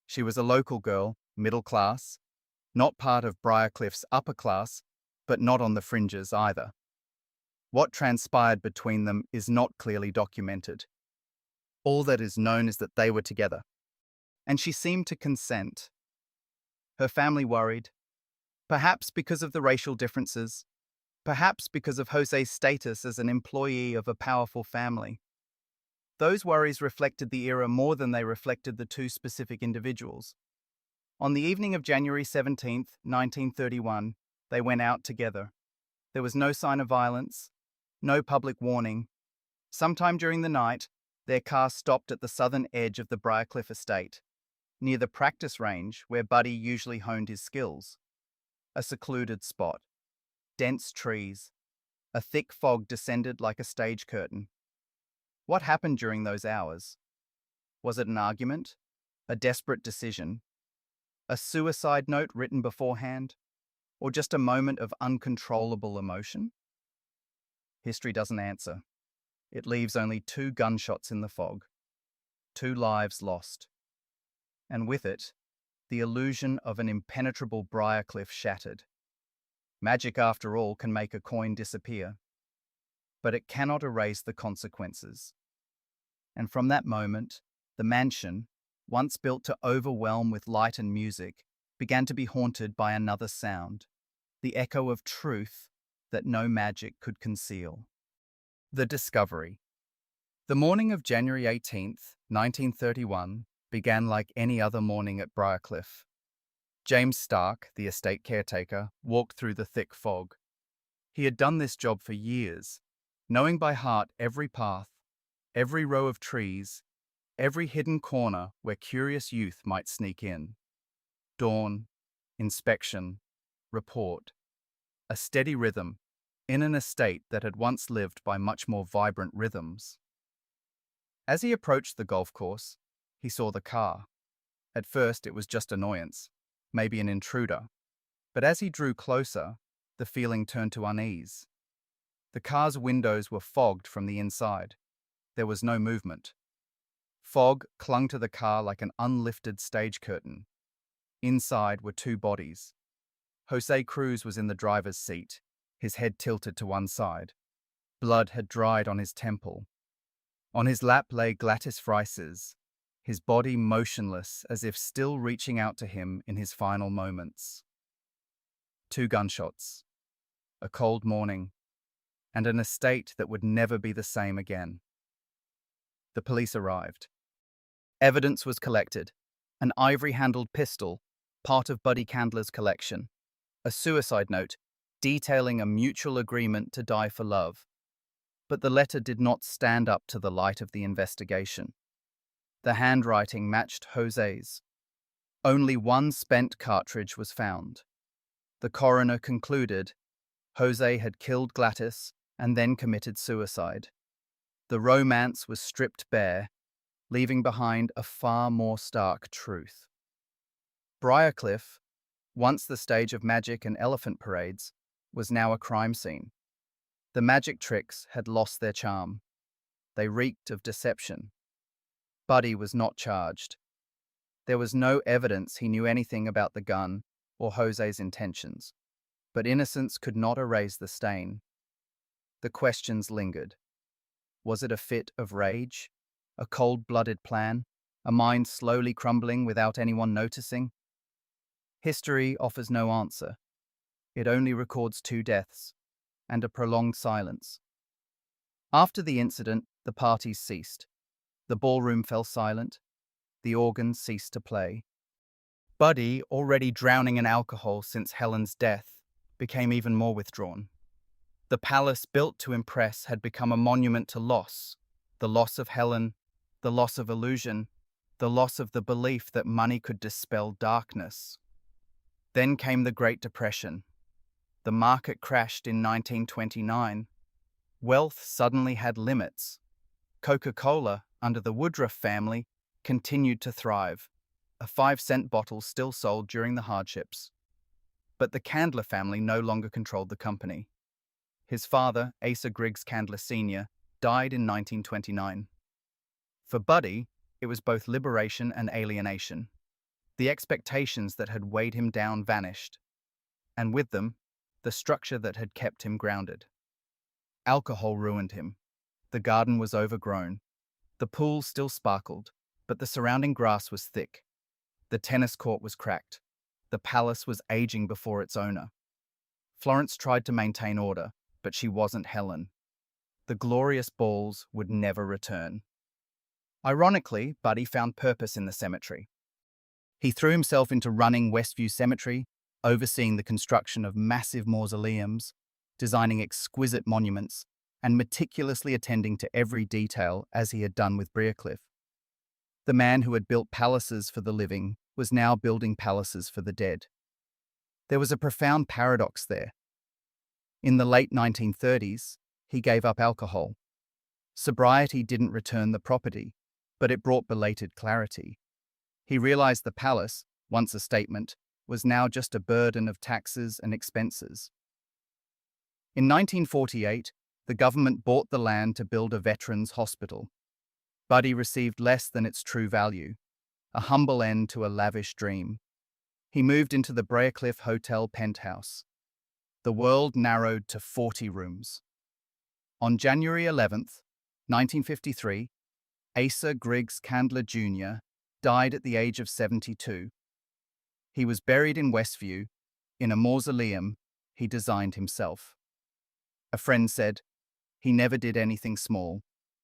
She was a local girl, middle class, not part of Briarcliff's upper class, but not on the fringes either. What transpired between them is not clearly documented. All that is known is that they were together, and she seemed to consent. Her family worried, perhaps because of the racial differences, perhaps because of Jose's status as an employee of a powerful family. Those worries reflected the era more than they reflected the two specific individuals. On the evening of January 17, 1931, they went out together. There was no sign of violence, no public warning. Sometime during the night, their car stopped at the southern edge of the Briarcliff estate, near the practice range where Buddy usually honed his skills. A secluded spot. Dense trees. A thick fog descended like a stage curtain. What happened during those hours? Was it an argument? A desperate decision? A suicide note written beforehand? Or just a moment of uncontrollable emotion? History doesn't answer. It leaves only 2 gunshots in the fog, 2 lives lost. And with it, the illusion of an impenetrable Briarcliff shattered. Magic, after all, can make a coin disappear, but it cannot erase the consequences. And from that moment, the mansion, once built to overwhelm with light and music, began to be haunted by another sound, the echo of truth that no magic could conceal. The discovery. The morning of January 18th, 1931, began like any other morning at Briarcliff. James Stark, the estate caretaker, walked through the thick fog. He had done this job for years, knowing by heart every path, every row of trees, every hidden corner where curious youth might sneak in. Dawn, inspection, report. A steady rhythm, in an estate that had once lived by much more vibrant rhythms. As he approached the golf course, he saw the car. At first it was just annoyance, maybe an intruder, but as he drew closer, the feeling turned to unease. The car's windows were fogged from the inside. There was no movement. Fog clung to the car like an unlifted stage curtain. Inside were 2 bodies. Jose Cruz was in the driver's seat, his head tilted to one side. Blood had dried on his temple. On his lap lay Gladys Frises, his body motionless as if still reaching out to him in his final moments. 2 gunshots, a cold morning, and an estate that would never be the same again. The police arrived. Evidence was collected: an ivory-handled pistol, part of Buddy Candler's collection, a suicide note detailing a mutual agreement to die for love. But the letter did not stand up to the light of the investigation. The handwriting matched Jose's. Only 1 spent cartridge was found. The coroner concluded Jose had killed Gladys and then committed suicide. The romance was stripped bare, leaving behind a far more stark truth. Briarcliff, once the stage of magic and elephant parades, was now a crime scene. The magic tricks had lost their charm. They reeked of deception. Buddy was not charged. There was no evidence he knew anything about the gun or Jose's intentions, but innocence could not erase the stain. The questions lingered. Was it a fit of rage? A cold-blooded plan? A mind slowly crumbling without anyone noticing? History offers no answer. It only records 2 deaths and a prolonged silence. After the incident, the parties ceased. The ballroom fell silent. The organs ceased to play. Buddy, already drowning in alcohol since Helen's death, became even more withdrawn. The palace built to impress had become a monument to loss. The loss of Helen, the loss of illusion, the loss of the belief that money could dispel darkness. Then came the Great Depression. The market crashed in 1929. Wealth suddenly had limits. Coca-Cola, under the Woodruff family, continued to thrive. A 5-cent bottle still sold during the hardships. But the Candler family no longer controlled the company. His father, Asa Griggs Candler Sr., died in 1929. For Buddy, it was both liberation and alienation. The expectations that had weighed him down vanished, and with them, the structure that had kept him grounded. Alcohol ruined him. The garden was overgrown. The pool still sparkled, but the surrounding grass was thick. The tennis court was cracked. The palace was aging before its owner. Florence tried to maintain order, but she wasn't Helen. The glorious balls would never return. Ironically, Buddy found purpose in the cemetery. He threw himself into running Westview Cemetery, overseeing the construction of massive mausoleums, designing exquisite monuments, and meticulously attending to every detail as he had done with Briarcliff. The man who had built palaces for the living was now building palaces for the dead. There was a profound paradox there. In the late 1930s, he gave up alcohol. Sobriety didn't return the property, but it brought belated clarity. He realized the palace, once a statement, was now just a burden of taxes and expenses. In 1948, the government bought the land to build a veterans' hospital. Buddy received less than its true value, a humble end to a lavish dream. He moved into the Briarcliff Hotel penthouse. The world narrowed to 40 rooms. On January 11th, 1953, Asa Griggs Candler Jr. died at the age of 72. He was buried in Westview, in a mausoleum he designed himself. A friend said, "He never did anything small,"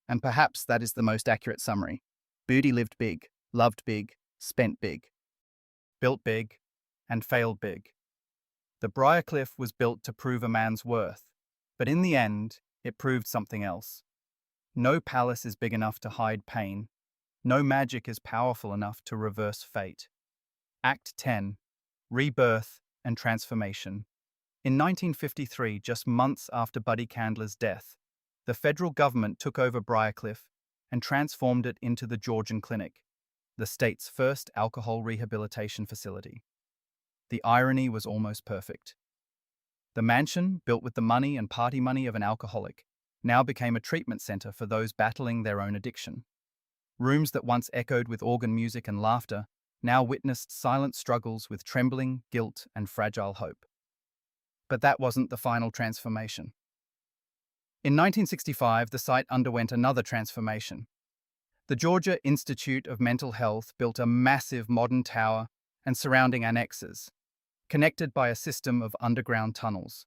and perhaps that is the most accurate summary. Buddy lived big, loved big, spent big, built big, and failed big. The Briarcliff was built to prove a man's worth, but in the end, it proved something else. No palace is big enough to hide pain. No magic is powerful enough to reverse fate. Act 10. Rebirth and Transformation. In 1953, just months after Buddy Candler's death, the federal government took over Briarcliff and transformed it into the Georgian Clinic, the state's first alcohol rehabilitation facility. The irony was almost perfect. The mansion, built with the money and party money of an alcoholic, now became a treatment center for those battling their own addiction. Rooms that once echoed with organ music and laughter now witnessed silent struggles with trembling, guilt, and fragile hope. But that wasn't the final transformation. In 1965, the site underwent another transformation. The Georgia Institute of Mental Health built a massive modern tower and surrounding annexes, connected by a system of underground tunnels.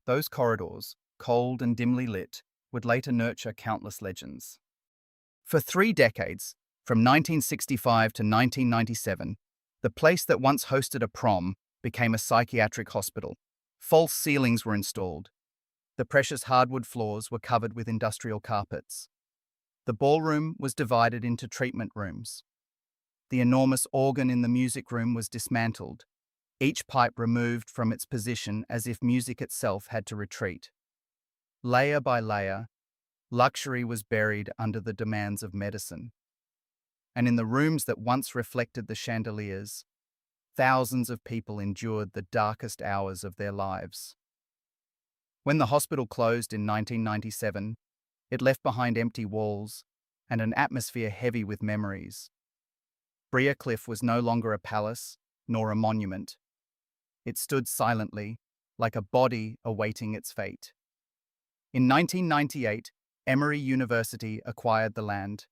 Those corridors, cold and dimly lit, would later nurture countless legends. For 3 decades, from 1965 to 1997, the place that once hosted a prom became a psychiatric hospital. False ceilings were installed. The precious hardwood floors were covered with industrial carpets. The ballroom was divided into treatment rooms. The enormous organ in the music room was dismantled, each pipe removed from its position as if music itself had to retreat. Layer by layer, luxury was buried under the demands of medicine. And in the rooms that once reflected the chandeliers, thousands of people endured the darkest hours of their lives. When the hospital closed in 1997, it left behind empty walls and an atmosphere heavy with memories. Briarcliff was no longer a palace nor a monument. It stood silently, like a body awaiting its fate. In 1998, Emory University acquired the land,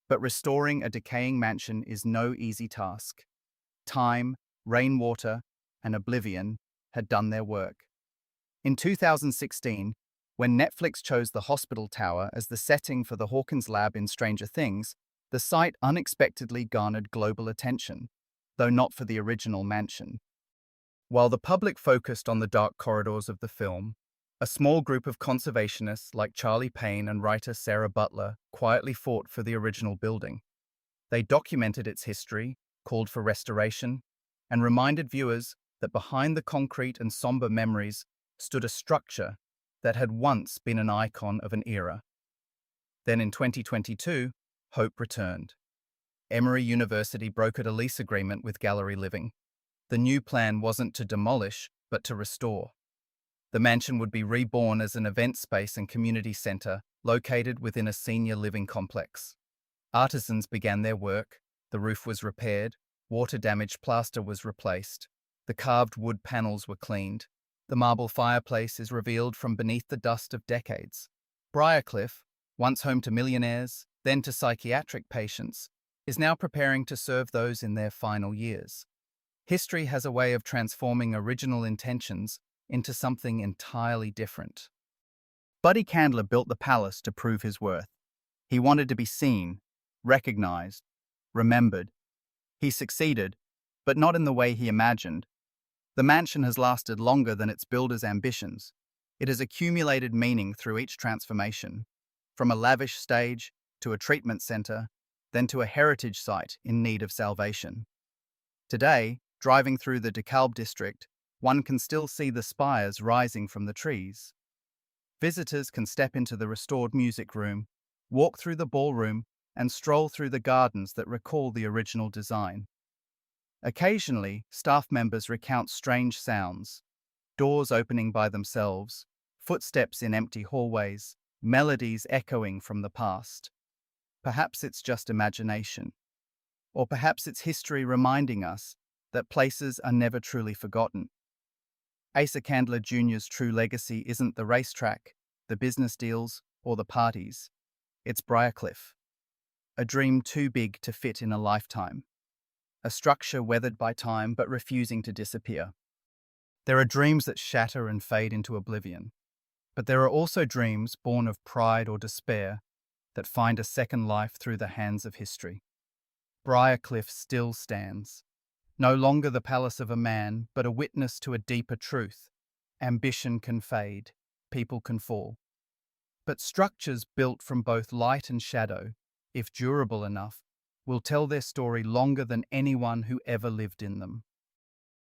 but restoring a decaying mansion is no easy task. Time, rainwater, and oblivion had done their work. In 2016, when Netflix chose the hospital tower as the setting for the Hawkins lab in Stranger Things, the site unexpectedly garnered global attention, though not for the original mansion. While the public focused on the dark corridors of the film, a small group of conservationists like Charlie Payne and writer Sarah Butler quietly fought for the original building. They documented its history, called for restoration, and reminded viewers that behind the concrete and somber memories stood a structure that had once been an icon of an era. Then in 2022, hope returned. Emory University brokered a lease agreement with Gallery Living. The new plan wasn't to demolish, but to restore. The mansion would be reborn as an event space and community centre located within a senior living complex. Artisans began their work, the roof was repaired, water-damaged plaster was replaced, the carved wood panels were cleaned, the marble fireplace is revealed from beneath the dust of decades. Briarcliff, once home to millionaires, then to psychiatric patients, is now preparing to serve those in their final years. History has a way of transforming original intentions into something entirely different. Buddy Candler built the palace to prove his worth. He wanted to be seen, recognized, remembered. He succeeded, but not in the way he imagined. The mansion has lasted longer than its builder's ambitions. It has accumulated meaning through each transformation, from a lavish stage to a treatment center, then to a heritage site in need of salvation. Today, driving through the DeKalb district, one can still see the spires rising from the trees. Visitors can step into the restored music room, walk through the ballroom, and stroll through the gardens that recall the original design. Occasionally, staff members recount strange sounds, doors opening by themselves, footsteps in empty hallways, melodies echoing from the past. Perhaps it's just imagination, or perhaps it's history reminding us that places are never truly forgotten. Asa Candler Jr.'s true legacy isn't the racetrack, the business deals, or the parties. It's Briarcliff, a dream too big to fit in a lifetime, a structure weathered by time but refusing to disappear. There are dreams that shatter and fade into oblivion, but there are also dreams born of pride or despair that find a second life through the hands of history. Briarcliff still stands, no longer the palace of a man, but a witness to a deeper truth. Ambition can fade, people can fall. But structures built from both light and shadow, if durable enough, will tell their story longer than anyone who ever lived in them.